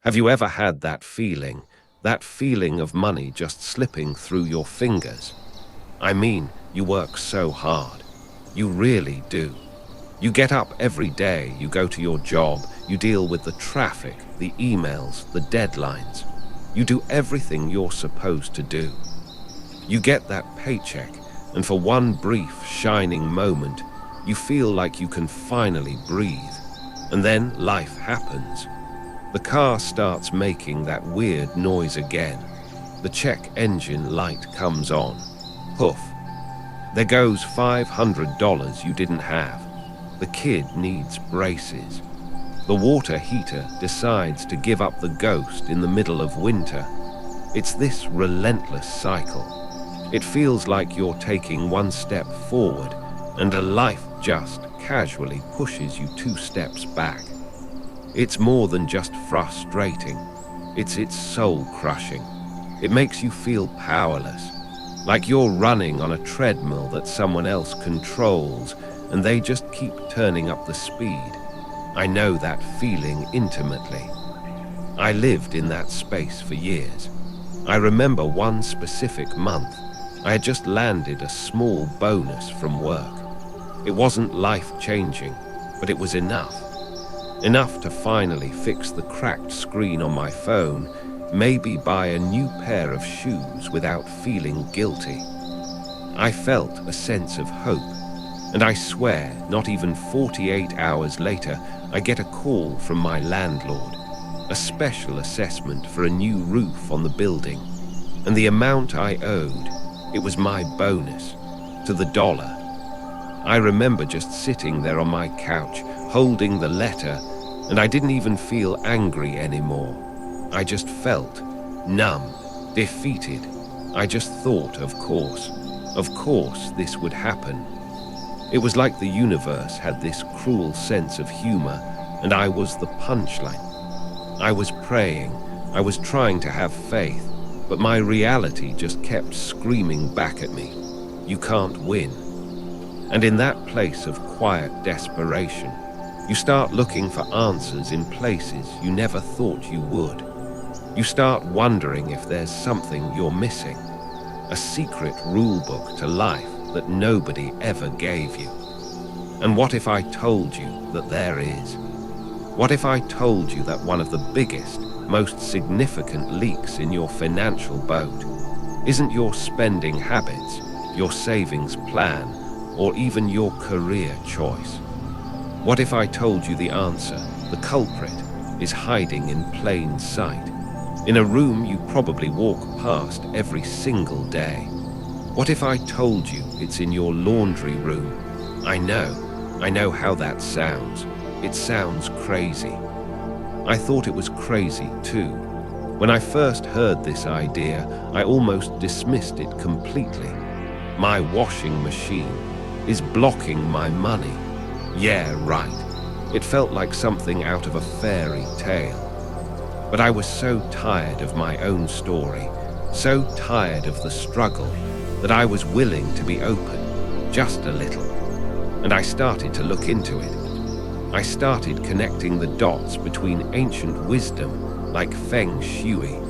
Have you ever had that feeling of money just slipping through your fingers? I mean, you work so hard. You really do. You get up every day, you go to your job, you deal with the traffic, the emails, the deadlines. You do everything you're supposed to do. You get that paycheck, and for one brief, shining moment, you feel like you can finally breathe. And then life happens. The car starts making that weird noise again. The check engine light comes on. Poof. There goes $500 you didn't have. The kid needs braces. The water heater decides to give up the ghost in the middle of winter. It's this relentless cycle. It feels like you're taking one step forward and a life just casually pushes you 2 steps back. It's more than just frustrating. It's soul-crushing. It makes you feel powerless, like you're running on a treadmill that someone else controls and they just keep turning up the speed. I know that feeling intimately. I lived in that space for years. I remember one specific month. I had just landed a small bonus from work. It wasn't life-changing, but it was enough. Enough to finally fix the cracked screen on my phone, maybe buy a new pair of shoes without feeling guilty. I felt a sense of hope, and I swear not even 48 hours later, I get a call from my landlord, a special assessment for a new roof on the building, and the amount I owed, it was my bonus, to the dollar. I remember just sitting there on my couch, holding the letter, and I didn't even feel angry anymore. I just felt numb, defeated. I just thought, of course this would happen. It was like the universe had this cruel sense of humor, and I was the punchline. I was praying, I was trying to have faith, but my reality just kept screaming back at me. You can't win. And in that place of quiet desperation, you start looking for answers in places you never thought you would. You start wondering if there's something you're missing, a secret rule book to life that nobody ever gave you. And what if I told you that there is? What if I told you that one of the biggest, most significant leaks in your financial boat isn't your spending habits, your savings plan, or even your career choice? What if I told you the answer, the culprit, is hiding in plain sight, in a room you probably walk past every single day? What if I told you it's in your laundry room? I know how that sounds. It sounds crazy. I thought it was crazy too. When I first heard this idea, I almost dismissed it completely. My washing machine is blocking my money. Yeah, right. It felt like something out of a fairy tale. But I was so tired of my own story, so tired of the struggle, that I was willing to be open, just a little. And I started to look into it. I started connecting the dots between ancient wisdom like Feng Shui,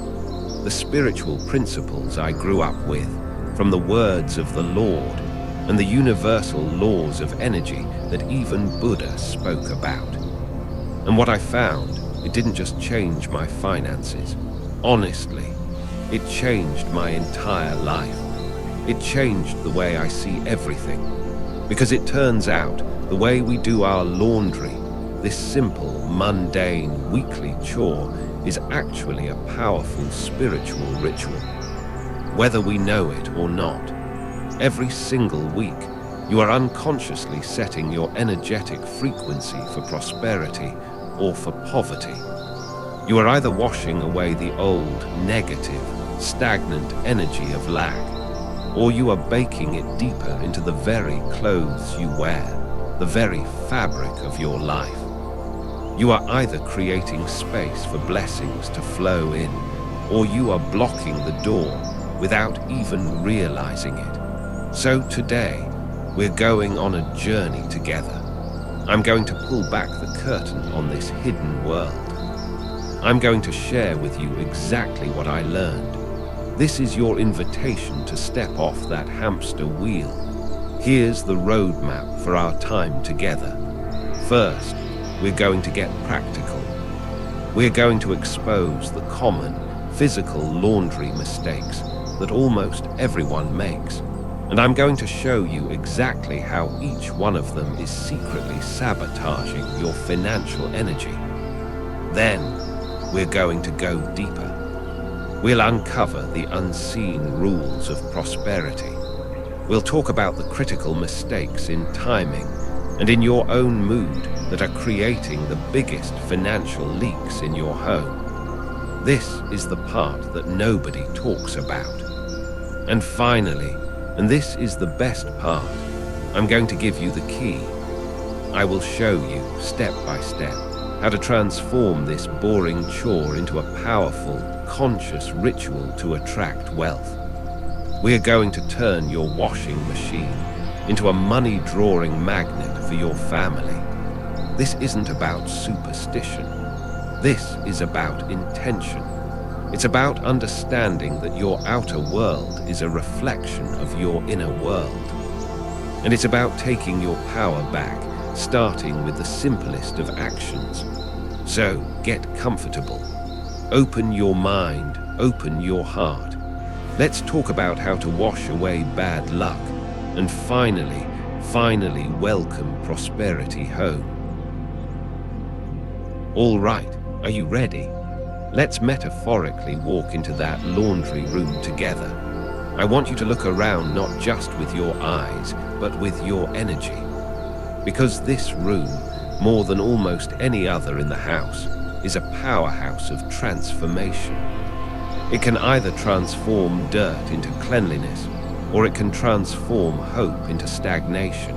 the spiritual principles I grew up with, from the words of the Lord, and the universal laws of energy that even Buddha spoke about. And what I found, it didn't just change my finances. Honestly, it changed my entire life. It changed the way I see everything. Because it turns out, the way we do our laundry, this simple, mundane, weekly chore, is actually a powerful spiritual ritual. Whether we know it or not, every single week, you are unconsciously setting your energetic frequency for prosperity or for poverty. You are either washing away the old, negative, stagnant energy of lack, or you are baking it deeper into the very clothes you wear, the very fabric of your life. You are either creating space for blessings to flow in, or you are blocking the door without even realizing it. So today, we're going on a journey together. I'm going to pull back the curtain on this hidden world. I'm going to share with you exactly what I learned. This is your invitation to step off that hamster wheel. Here's the roadmap for our time together. First, we're going to get practical. We're going to expose the common, physical laundry mistakes that almost everyone makes. And I'm going to show you exactly how each one of them is secretly sabotaging your financial energy. Then, we're going to go deeper. We'll uncover the unseen rules of prosperity. We'll talk about the critical mistakes in timing and in your own mood that are creating the biggest financial leaks in your home. This is the part that nobody talks about. And finally, and this is the best part, I'm going to give you the key. I will show you, step by step, how to transform this boring chore into a powerful, conscious ritual to attract wealth. We are going to turn your washing machine into a money-drawing magnet for your family. This isn't about superstition. This is about intention. It's about understanding that your outer world is a reflection of your inner world. And it's about taking your power back, starting with the simplest of actions. So, get comfortable. Open your mind, open your heart. Let's talk about how to wash away bad luck and finally welcome prosperity home. All right, are you ready? Let's metaphorically walk into that laundry room together. I want you to look around not just with your eyes, but with your energy. Because this room, more than almost any other in the house, is a powerhouse of transformation. It can either transform dirt into cleanliness, or it can transform hope into stagnation.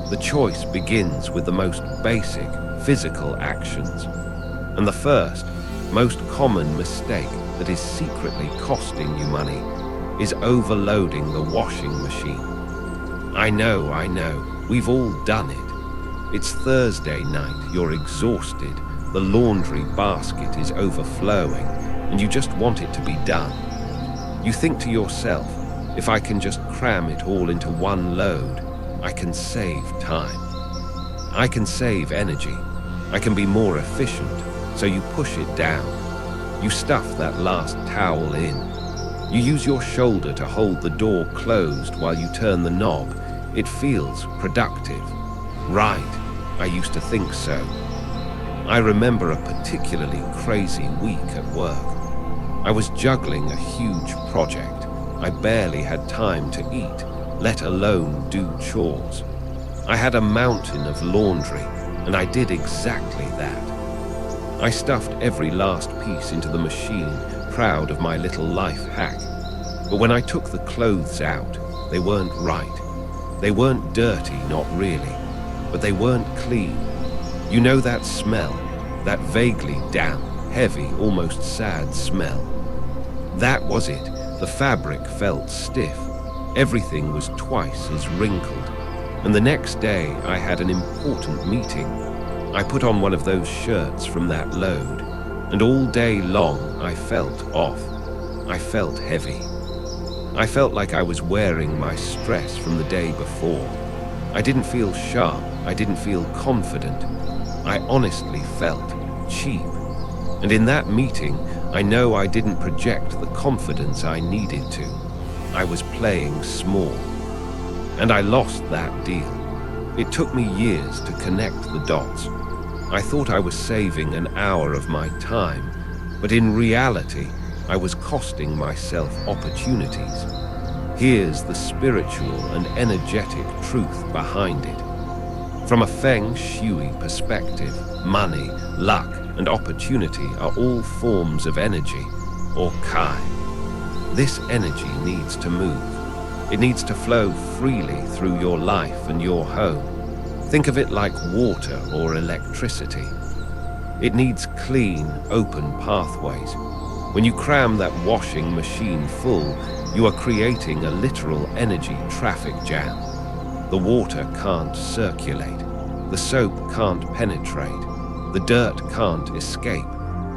The choice begins with the most basic physical actions. And the first, most common mistake that is secretly costing you money is overloading the washing machine. I know, we've all done it. It's Thursday night, you're exhausted, the laundry basket is overflowing, and you just want it to be done. You think to yourself, if I can just cram it all into one load, I can save time. I can save energy. I can be more efficient, so you push it down. You stuff that last towel in. You use your shoulder to hold the door closed while you turn the knob. It feels productive. Right, I used to think so. I remember a particularly crazy week at work. I was juggling a huge project. I barely had time to eat, let alone do chores. I had a mountain of laundry, and I did exactly that. I stuffed every last piece into the machine, proud of my little life hack. But when I took the clothes out, they weren't right. They weren't dirty, not really, but they weren't clean. You know that smell, that vaguely damp, heavy, almost sad smell? That was it. The fabric felt stiff. Everything was twice as wrinkled. And the next day, I had an important meeting. I put on one of those shirts from that load, and all day long I felt off. I felt heavy. I felt like I was wearing my stress from the day before. I didn't feel sharp. I didn't feel confident. I honestly felt cheap. And in that meeting, I know I didn't project the confidence I needed to. I was playing small. And I lost that deal. It took me years to connect the dots. I thought I was saving an hour of my time, but in reality, I was costing myself opportunities. Here's the spiritual and energetic truth behind it. From a Feng Shui perspective, money, luck, and opportunity are all forms of energy, or Kai. This energy needs to move. It needs to flow freely through your life and your home. Think of it like water or electricity. It needs clean, open pathways. When you cram that washing machine full, you are creating a literal energy traffic jam. The water can't circulate. The soap can't penetrate. The dirt can't escape.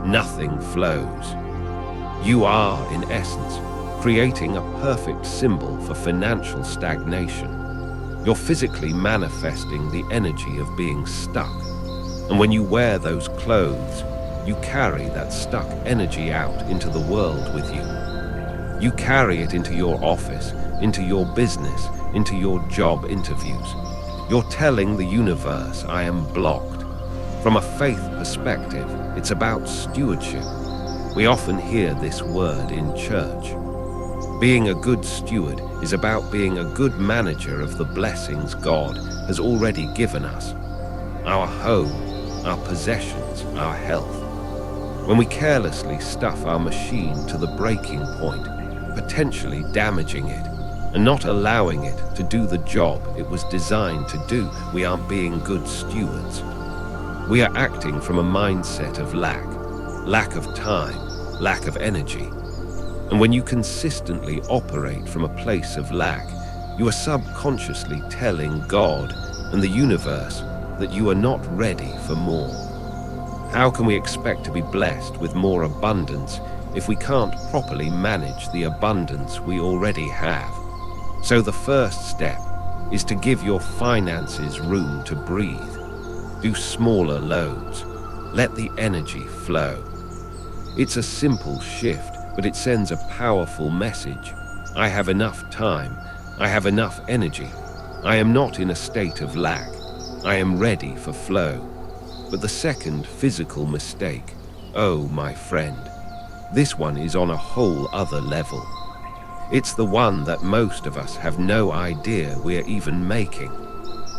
nothing flows. You are, in essence, creating a perfect symbol for financial stagnation. You're physically manifesting the energy of being stuck. And when you wear those clothes, you carry that stuck energy out into the world with you. You carry it into your office, into your business, into your job interviews. You're telling the universe, I am blocked. From a faith perspective, it's about stewardship. We often hear this word in church. Being a good steward is about being a good manager of the blessings God has already given us. Our home, our possessions, our health. When we carelessly stuff our machine to the breaking point, potentially damaging it, and not allowing it to do the job it was designed to do, we aren't being good stewards. We are acting from a mindset of lack of time, lack of energy. And when you consistently operate from a place of lack, you are subconsciously telling God and the universe that you are not ready for more. How can we expect to be blessed with more abundance if we can't properly manage the abundance we already have? So the first step is to give your finances room to breathe. Do smaller loads. Let the energy flow. It's a simple shift, but it sends a powerful message. I have enough time. I have enough energy. I am not in a state of lack. I am ready for flow. But the second physical mistake, oh my friend, this one is on a whole other level. It's the one that most of us have no idea we're even making.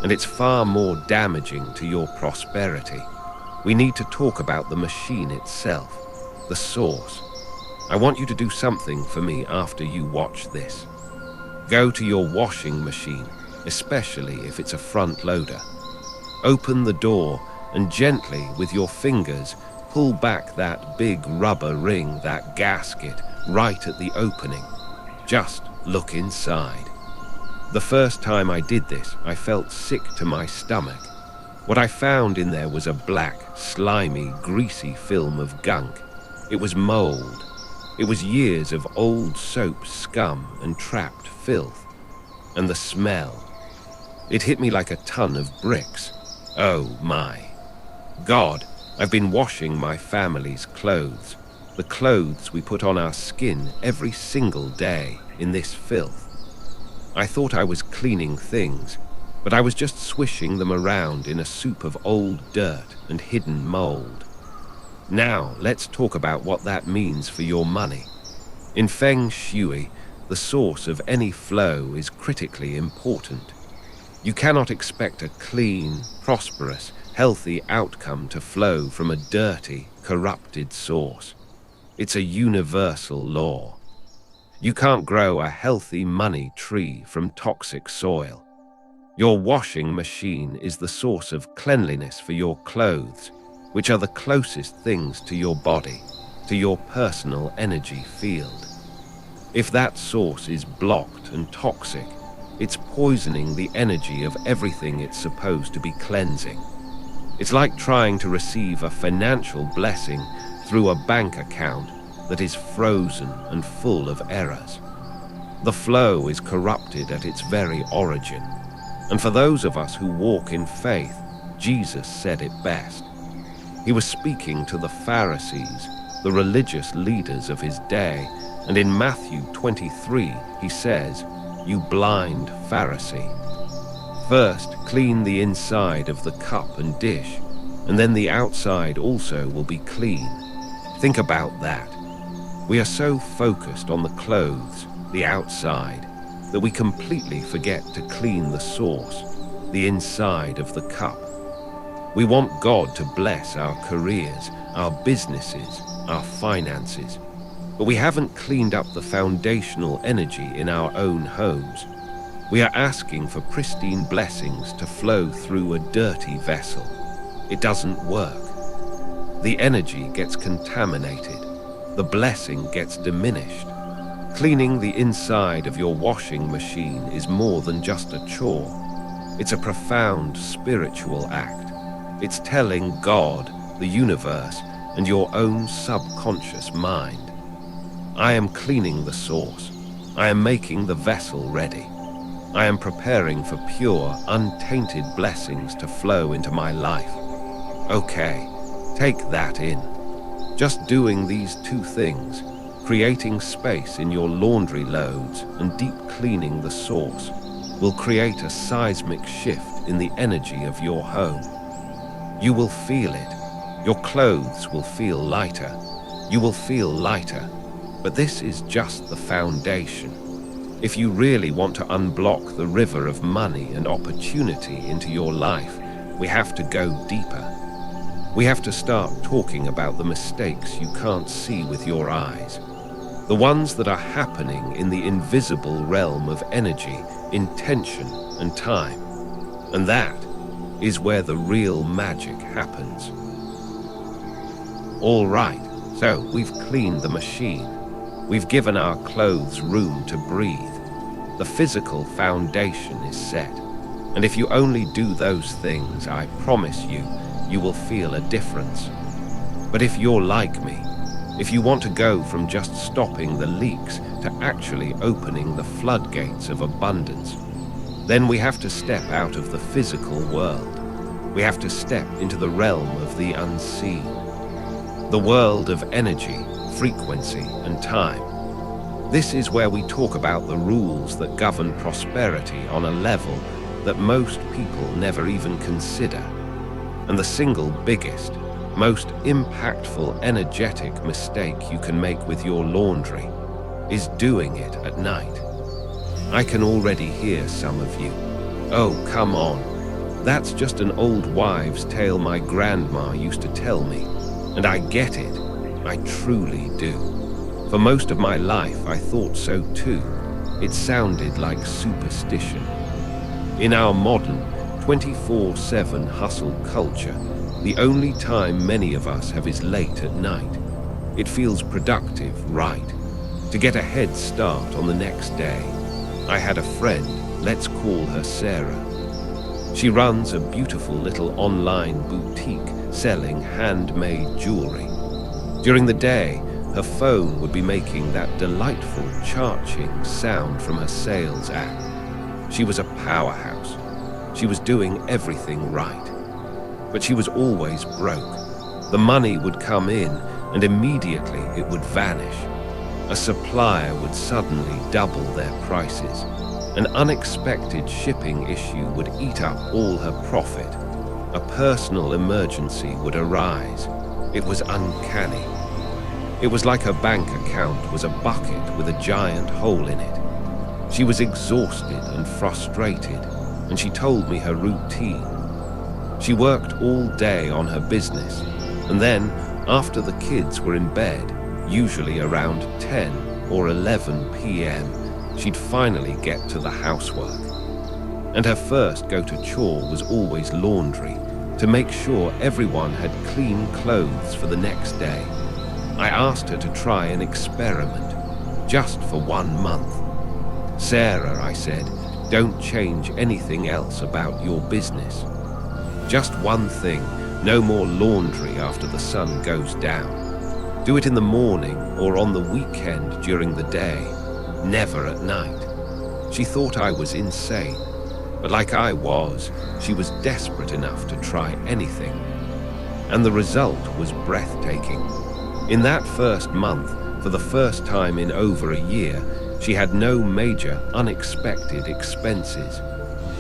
And it's far more damaging to your prosperity. We need to talk about the machine itself, the source. I want you to do something for me after you watch this. Go to your washing machine, especially if it's a front loader. Open the door and gently, with your fingers, pull back that big rubber ring, that gasket, right at the opening. Just look inside. The first time I did this, I felt sick to my stomach. What I found in there was a black, slimy, greasy film of gunk. It was mold. It was years of old soap scum and trapped filth. And the smell. It hit me like a ton of bricks. Oh my. God, I've been washing my family's clothes. The clothes we put on our skin every single day in this filth. I thought I was cleaning things, but I was just swishing them around in a soup of old dirt and hidden mold. Now, let's talk about what that means for your money. In Feng Shui, the source of any flow is critically important. You cannot expect a clean, prosperous, healthy outcome to flow from a dirty, corrupted source. It's a universal law. You can't grow a healthy money tree from toxic soil. Your washing machine is the source of cleanliness for your clothes, which are the closest things to your body, to your personal energy field. If that source is blocked and toxic, it's poisoning the energy of everything it's supposed to be cleansing. It's like trying to receive a financial blessing through a bank account that is frozen and full of errors. The flow is corrupted at its very origin. And for those of us who walk in faith, Jesus said it best. He was speaking to the Pharisees, the religious leaders of his day, and in Matthew 23, he says, "You blind Pharisee. First, clean the inside of the cup and dish, and then the outside also will be clean." Think about that. We are so focused on the clothes, the outside, that we completely forget to clean the source, the inside of the cup. We want God to bless our careers, our businesses, our finances, but we haven't cleaned up the foundational energy in our own homes. We are asking for pristine blessings to flow through a dirty vessel. It doesn't work. The energy gets contaminated. The blessing gets diminished. Cleaning the inside of your washing machine is more than just a chore. It's a profound spiritual act. It's telling God, the universe, and your own subconscious mind. I am cleaning the source. I am making the vessel ready. I am preparing for pure, untainted blessings to flow into my life. Okay, take that in. Just doing these two things, creating space in your laundry loads and deep cleaning the source, will create a seismic shift in the energy of your home. You will feel it. Your clothes will feel lighter. You will feel lighter. But this is just the foundation. If you really want to unblock the river of money and opportunity into your life, we have to go deeper. We have to start talking about the mistakes you can't see with your eyes. The ones that are happening in the invisible realm of energy, intention, and time. And that is where the real magic happens. All right, so we've cleaned the machine. We've given our clothes room to breathe. The physical foundation is set. And if you only do those things, I promise you, you will feel a difference. But if you're like me, if you want to go from just stopping the leaks to actually opening the floodgates of abundance, then we have to step out of the physical world. We have to step into the realm of the unseen. The world of energy, frequency, and time. This is where we talk about the rules that govern prosperity on a level that most people never even consider. And the single biggest, most impactful energetic mistake you can make with your laundry is doing it at night. I can already hear some of you. Oh, come on. That's just an old wives' tale my grandma used to tell me. And I get it. I truly do. For most of my life, I thought so too. It sounded like superstition. In our modern 24/7 hustle culture, the only time many of us have is late at night. It feels productive, right? To get a head start on the next day. I had a friend, let's call her Sarah. She runs a beautiful little online boutique selling handmade jewelry. During the day, her phone would be making that delightful charging sound from her sales app. She was a powerhouse. She was doing everything right. But she was always broke. The money would come in and immediately it would vanish. A supplier would suddenly double their prices. An unexpected shipping issue would eat up all her profit. A personal emergency would arise. It was uncanny. It was like her bank account was a bucket with a giant hole in it. She was exhausted and frustrated, and she told me her routine. She worked all day on her business, and then, after the kids were in bed, usually around 10 or 11 p.m., she'd finally get to the housework. And her first go-to chore was always laundry, to make sure everyone had clean clothes for the next day. I asked her to try an experiment, just for 1 month. Sarah, I said, don't change anything else about your business. Just one thing, no more laundry after the sun goes down. Do it in the morning or on the weekend during the day, never at night. She thought I was insane, but like I was, she was desperate enough to try anything. And the result was breathtaking. In that first month, for the first time in over a year, she had no major, unexpected expenses.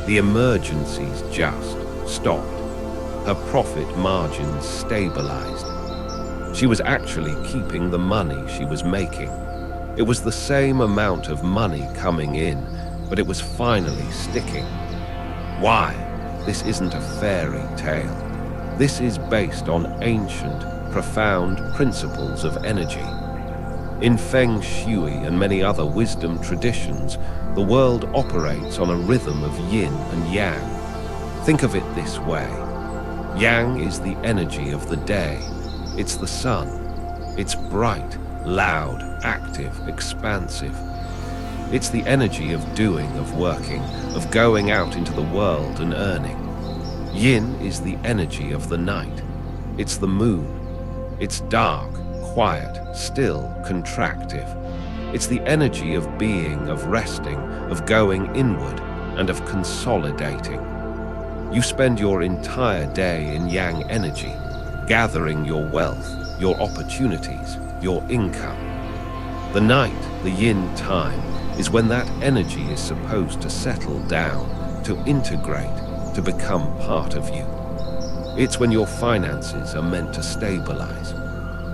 The emergencies just stopped. Her profit margins stabilized. She was actually keeping the money she was making. It was the same amount of money coming in, but it was finally sticking. Why? This isn't a fairy tale. This is based on ancient, profound principles of energy. In Feng Shui and many other wisdom traditions, the world operates on a rhythm of yin and yang. Think of it this way. Yang is the energy of the day. It's the sun. It's bright, loud, active, expansive. It's the energy of doing, of working, of going out into the world and earning. Yin is the energy of the night. It's the moon. It's dark, quiet, still, contractive. It's the energy of being, of resting, of going inward, and of consolidating. You spend your entire day in yang energy, gathering your wealth, your opportunities, your income. The night, the yin time, is when that energy is supposed to settle down, to integrate, to become part of you. It's when your finances are meant to stabilize.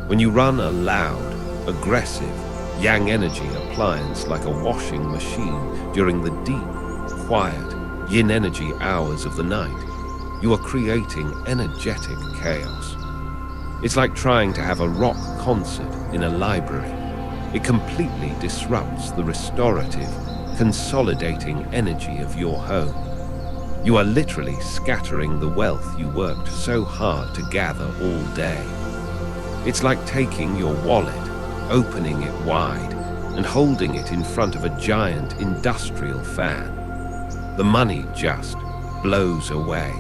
When you run a loud, aggressive, yang energy appliance like a washing machine during the deep, quiet, yin energy hours of the night, you are creating energetic chaos. It's like trying to have a rock concert in a library. It completely disrupts the restorative, consolidating energy of your home. You are literally scattering the wealth you worked so hard to gather all day. It's like taking your wallet, opening it wide, and holding it in front of a giant industrial fan. The money just blows away.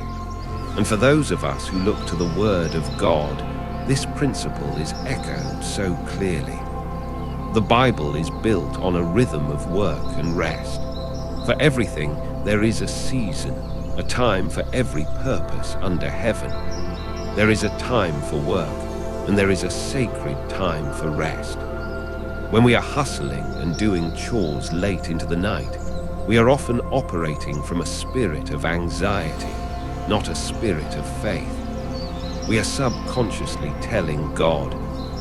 And for those of us who look to the Word of God, this principle is echoed so clearly. The Bible is built on a rhythm of work and rest. For everything, there is a season, a time for every purpose under heaven. There is a time for work, and there is a sacred time for rest. When we are hustling and doing chores late into the night, we are often operating from a spirit of anxiety, not a spirit of faith. We are subconsciously telling God,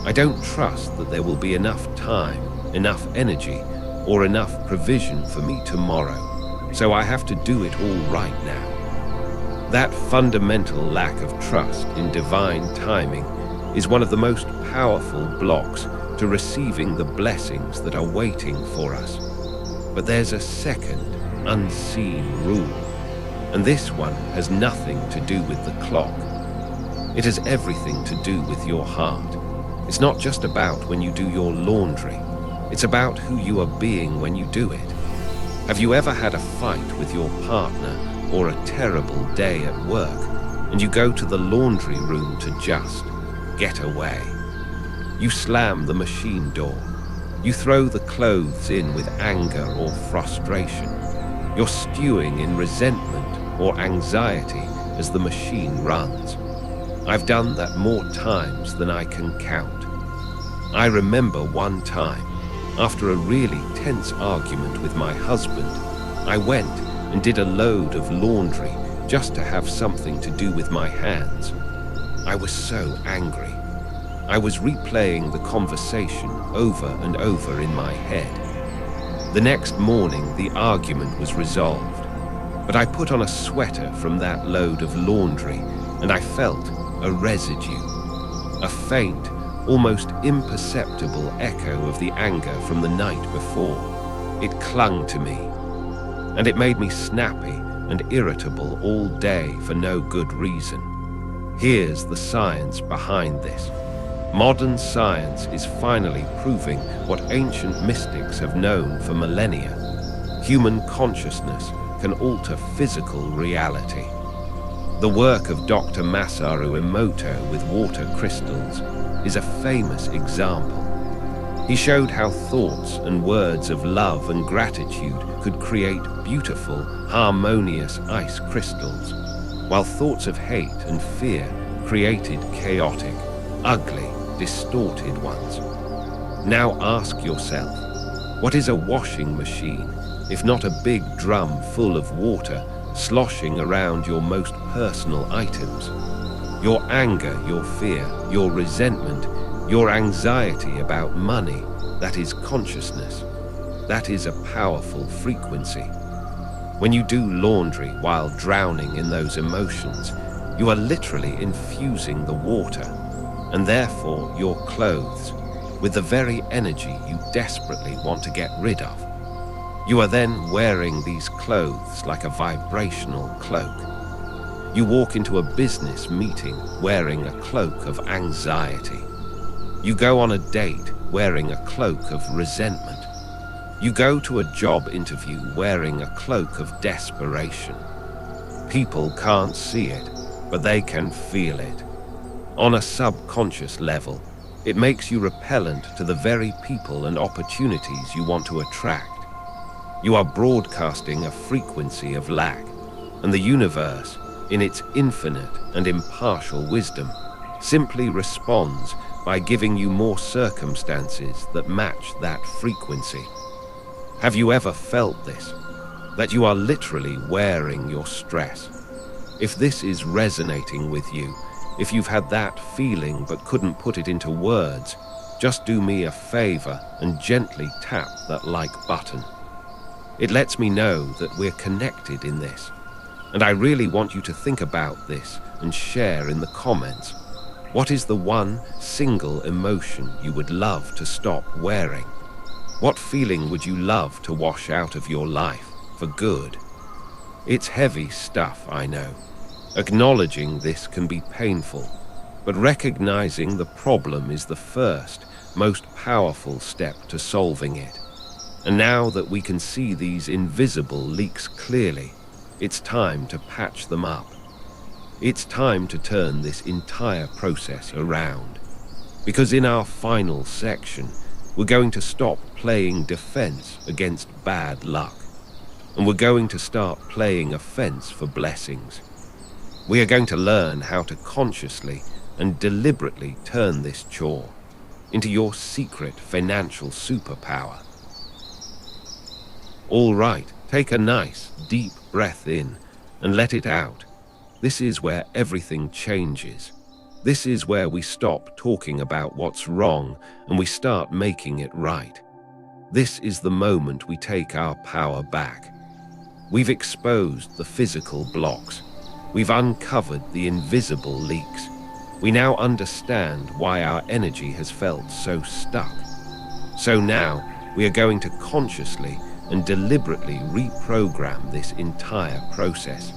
I don't trust that there will be enough time, enough energy, or enough provision for me tomorrow, so I have to do it all right now. That fundamental lack of trust in divine timing is one of the most powerful blocks to receiving the blessings that are waiting for us. But there's a second, unseen rule, and this one has nothing to do with the clock. It has everything to do with your heart. It's not just about when you do your laundry. It's about who you are being when you do it. Have you ever had a fight with your partner or a terrible day at work, and you go to the laundry room to just get away? You slam the machine door. You throw the clothes in with anger or frustration. You're stewing in resentment or anxiety as the machine runs. I've done that more times than I can count. I remember one time, after a really tense argument with my husband, I went and did a load of laundry just to have something to do with my hands. I was so angry. I was replaying the conversation over and over in my head. The next morning, the argument was resolved, but I put on a sweater from that load of laundry, and I felt a residue, a faint, almost imperceptible echo of the anger from the night before. It clung to me, and it made me snappy and irritable all day for no good reason. Here's the science behind this. Modern science is finally proving what ancient mystics have known for millennia. Human consciousness can alter physical reality. The work of Dr. Masaru Emoto with water crystals is a famous example. He showed how thoughts and words of love and gratitude could create beautiful, harmonious ice crystals, while thoughts of hate and fear created chaotic, ugly, distorted ones. Now ask yourself, what is a washing machine if not a big drum full of water sloshing around your most personal items? Your anger, your fear, your resentment, your anxiety about money, that is consciousness. That is a powerful frequency. When you do laundry while drowning in those emotions, you are literally infusing the water, and therefore your clothes, with the very energy you desperately want to get rid of. You are then wearing these clothes like a vibrational cloak. You walk into a business meeting wearing a cloak of anxiety. You go on a date wearing a cloak of resentment. You go to a job interview wearing a cloak of desperation. People can't see it, but they can feel it. On a subconscious level, it makes you repellent to the very people and opportunities you want to attract. You are broadcasting a frequency of lack, and the universe, in its infinite and impartial wisdom, simply responds by giving you more circumstances that match that frequency. Have you ever felt this? That you are literally wearing your stress? If this is resonating with you, if you've had that feeling but couldn't put it into words, just do me a favor and gently tap that like button. It lets me know that we're connected in this. And I really want you to think about this and share in the comments. What is the one single emotion you would love to stop wearing? What feeling would you love to wash out of your life for good? It's heavy stuff, I know. Acknowledging this can be painful, but recognizing the problem is the first, most powerful step to solving it. And now that we can see these invisible leaks clearly, it's time to patch them up. It's time to turn this entire process around. Because in our final section, we're going to stop playing defense against bad luck. And we're going to start playing offense for blessings. We are going to learn how to consciously and deliberately turn this chore into your secret financial superpower. All right, take a nice, deep breath in and let it out. This is where everything changes. This is where we stop talking about what's wrong and we start making it right. This is the moment we take our power back. We've exposed the physical blocks. We've uncovered the invisible leaks. We now understand why our energy has felt so stuck. So now we are going to consciously and deliberately reprogram this entire process.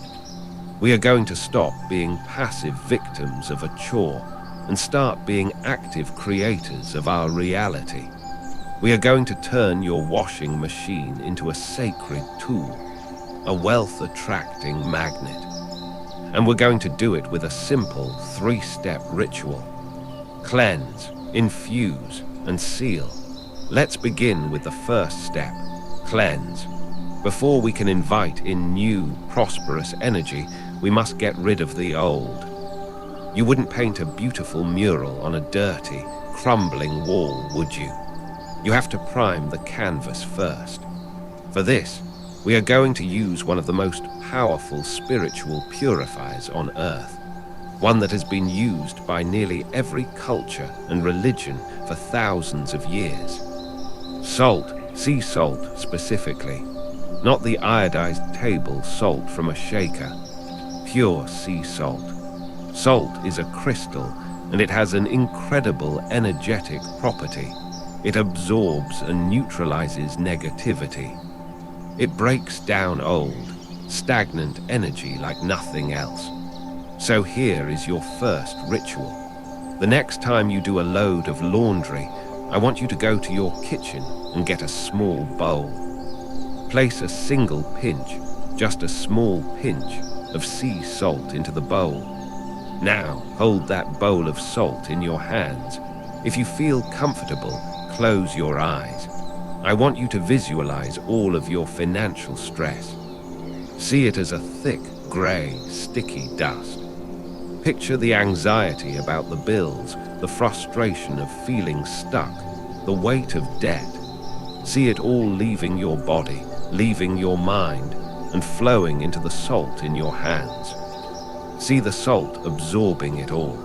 We are going to stop being passive victims of a chore and start being active creators of our reality. We are going to turn your washing machine into a sacred tool, a wealth-attracting magnet. And we're going to do it with a simple 3-step ritual. Cleanse, infuse, and seal. Let's begin with the first step, cleanse. Before we can invite in new, prosperous energy, we must get rid of the old. You wouldn't paint a beautiful mural on a dirty, crumbling wall, would you? You have to prime the canvas first. For this, we are going to use one of the most powerful spiritual purifiers on earth, one that has been used by nearly every culture and religion for thousands of years. Salt, sea salt specifically, not the iodized table salt from a shaker, pure sea salt. Salt is a crystal and it has an incredible energetic property. It absorbs and neutralizes negativity. It breaks down old, stagnant energy like nothing else. So here is your first ritual. The next time you do a load of laundry, I want you to go to your kitchen and get a small bowl. Place a single pinch, just a small pinch, of sea salt into the bowl. Now hold that bowl of salt in your hands. If you feel comfortable, close your eyes. I want you to visualize all of your financial stress. See it as a thick, gray, sticky dust. Picture the anxiety about the bills, the frustration of feeling stuck, the weight of debt. See it all leaving your body, leaving your mind, and flowing into the salt in your hands. See the salt absorbing it all.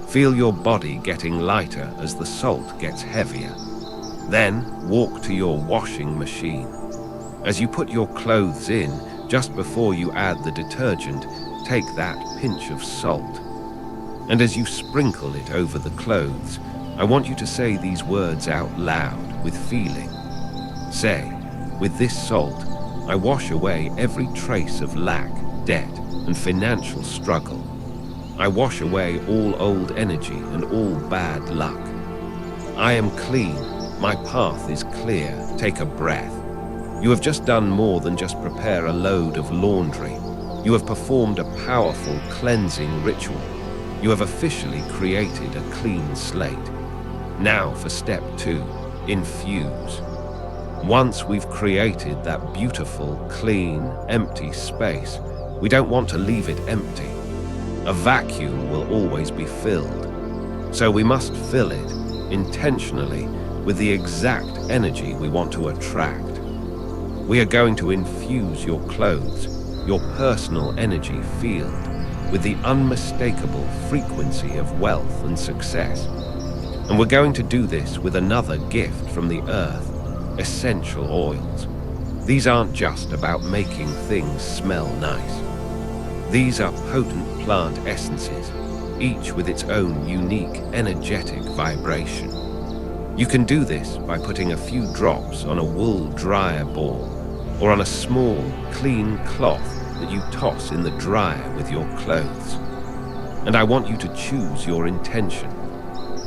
Feel your body getting lighter as the salt gets heavier. Then walk to your washing machine. As you put your clothes in, just before you add the detergent, take that pinch of salt. And as you sprinkle it over the clothes, I want you to say these words out loud with feeling. Say, with this salt, I wash away every trace of lack, debt, and financial struggle. I wash away all old energy and all bad luck. I am clean. My path is clear. Take a breath. You have just done more than just prepare a load of laundry. You have performed a powerful cleansing ritual. You have officially created a clean slate. Now for step 2, infuse. Once we've created that beautiful, clean, empty space, we don't want to leave it empty. A vacuum will always be filled. So we must fill it intentionally with the exact energy we want to attract. We are going to infuse your clothes, your personal energy field, with the unmistakable frequency of wealth and success. And we're going to do this with another gift from the earth, essential oils. These aren't just about making things smell nice. These are potent plant essences, each with its own unique energetic vibration. You can do this by putting a few drops on a wool dryer ball or on a small, clean cloth that you toss in the dryer with your clothes. And I want you to choose your intention.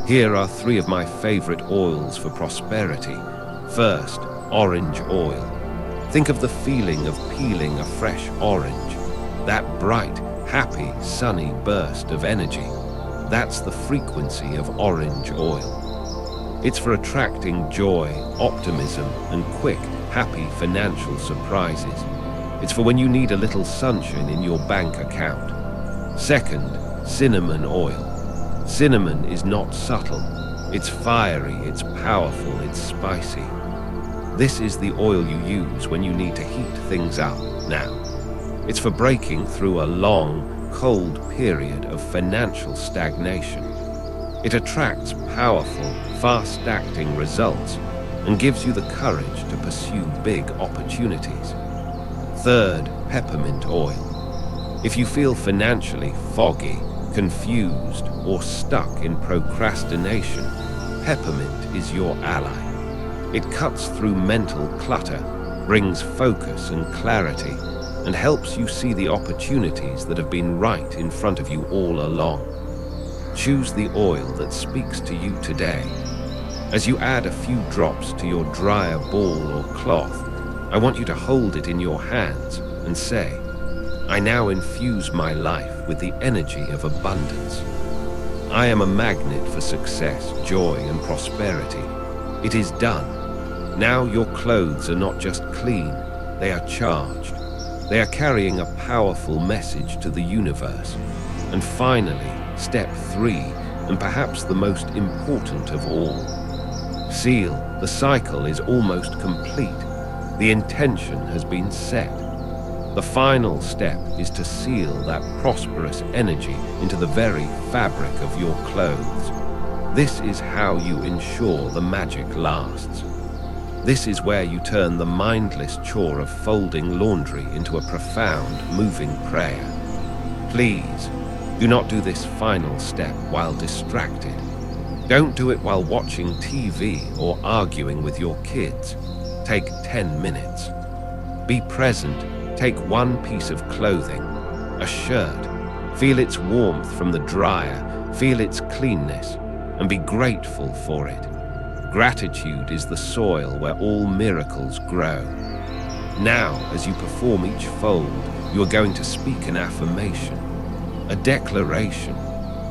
Here are 3 of my favorite oils for prosperity. First, orange oil. Think of the feeling of peeling a fresh orange, that bright, happy, sunny burst of energy. That's the frequency of orange oil. It's for attracting joy, optimism, and quick, happy financial surprises. It's for when you need a little sunshine in your bank account. Second, cinnamon oil. Cinnamon is not subtle. It's fiery, it's powerful, it's spicy. This is the oil you use when you need to heat things up now. It's for breaking through a long, cold period of financial stagnation. It attracts powerful, fast-acting results and gives you the courage to pursue big opportunities. Third, peppermint oil. If you feel financially foggy, confused, or stuck in procrastination, peppermint is your ally. It cuts through mental clutter, brings focus and clarity, and helps you see the opportunities that have been right in front of you all along. Choose the oil that speaks to you today. As you add a few drops to your dryer ball or cloth, I want you to hold it in your hands and say, I now infuse my life with the energy of abundance. I am a magnet for success, joy, and prosperity. It is done. Now your clothes are not just clean, they are charged. They are carrying a powerful message to the universe. And finally, step 3, and perhaps the most important of all. Seal. The cycle is almost complete. The intention has been set. The final step is to seal that prosperous energy into the very fabric of your clothes. This is how you ensure the magic lasts. This is where you turn the mindless chore of folding laundry into a profound, moving prayer. Please, do not do this final step while distracted. Don't do it while watching TV or arguing with your kids. Take 10 minutes. Be present. Take one piece of clothing, a shirt. Feel its warmth from the dryer. Feel its cleanness, and be grateful for it. Gratitude is the soil where all miracles grow. Now, as you perform each fold, you are going to speak an affirmation, a declaration.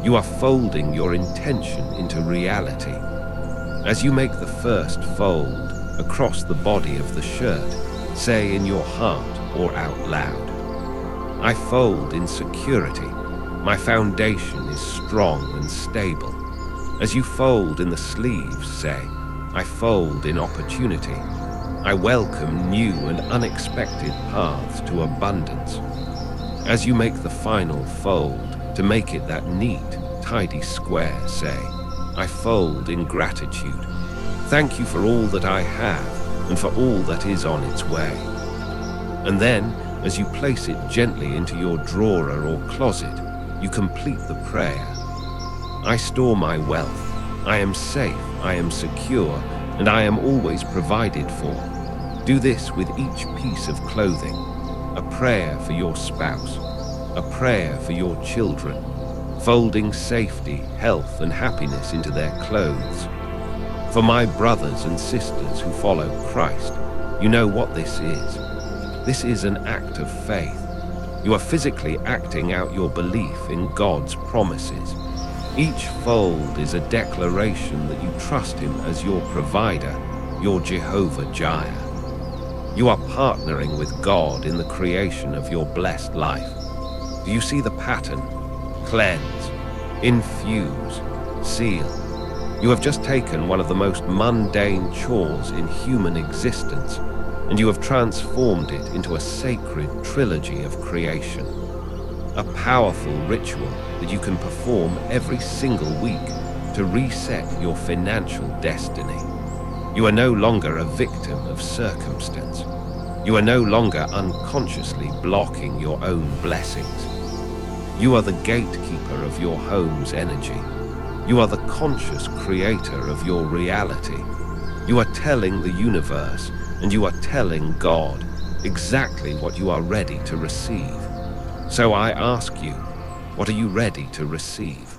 You are folding your intention into reality. As you make the first fold across the body of the shirt, say in your heart or out loud, I fold in security. My foundation is strong and stable. As you fold in the sleeves, say, I fold in opportunity. I welcome new and unexpected paths to abundance. As you make the final fold, to make it that neat, tidy square, say, I fold in gratitude. Thank you for all that I have and for all that is on its way. And then, as you place it gently into your drawer or closet, you complete the prayer. I store my wealth. I am safe, I am secure, and I am always provided for. Do this with each piece of clothing. A prayer for your spouse. A prayer for your children. Folding safety, health, and happiness into their clothes. For my brothers and sisters who follow Christ, you know what this is. This is an act of faith. You are physically acting out your belief in God's promises. Each fold is a declaration that you trust Him as your provider, your Jehovah Jireh. You are partnering with God in the creation of your blessed life. Do you see the pattern? Cleanse, infuse, seal. You have just taken one of the most mundane chores in human existence, and you have transformed it into a sacred trilogy of creation. A powerful ritual that you can perform every single week to reset your financial destiny. You are no longer a victim of circumstance. You are no longer unconsciously blocking your own blessings. You are the gatekeeper of your home's energy. You are the conscious creator of your reality. You are telling the universe and you are telling God exactly what you are ready to receive. So I ask you, what are you ready to receive?